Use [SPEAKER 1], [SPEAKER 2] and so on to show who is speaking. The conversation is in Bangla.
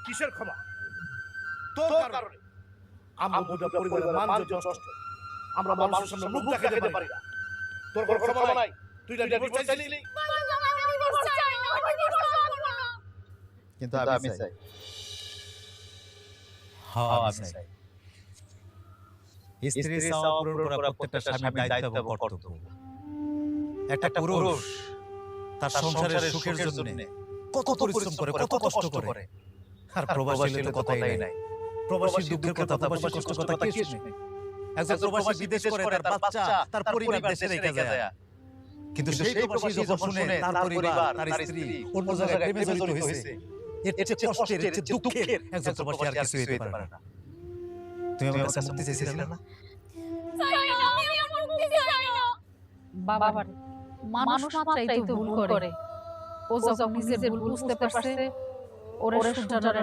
[SPEAKER 1] কিসের ক্ষমা? তোর কারণে আমরা দুটো পরিবারের মান যথেষ্ট, আমরা মানুষের সামনে মুখ দেখাতে পারি না। তোর কোনো ক্ষমা নাই। তুই না ডিভোর্স চাইছিলি,
[SPEAKER 2] কিন্তু আমি চাই।
[SPEAKER 3] হ্যাঁ আমি চাই। স্ত্রীর চাওয়া পূরণ করা প্রত্যেকটা স্বামীর দায়িত্ব এবং কর্তব্য। একটা পুরুষ তার সংসারের সুখের জন্য কত পরিশ্রম করে, কত কষ্ট করে। আর প্রবাসী তো কথাই নাই। প্রবাসীর দুঃখের কথা, প্রবাসীর কষ্টের কথা কে শুনে? একজন প্রবাসী বিদেশ করে, তার বাচ্চা, তার পরিবার দেশে রেখে যায়। কিন্তু সেই প্রবাসী যখন শুনে তার পরিবার, তার স্ত্রী অন্য জায়গায় প্রেমে জড়িত হয়েছে, এর চেয়ে কষ্টের, এর চেয়ে দুঃখের একজন প্রবাসী আর কিছু হতে পারে না। তুমি আমার কাছে মুক্তি চেয়েছিলে না?
[SPEAKER 4] বাবা, মানুষ মাত্রাই তো ভুল করে। ও যখন নিজের ভুল বুঝতে পারছে, ওরে সূর্যের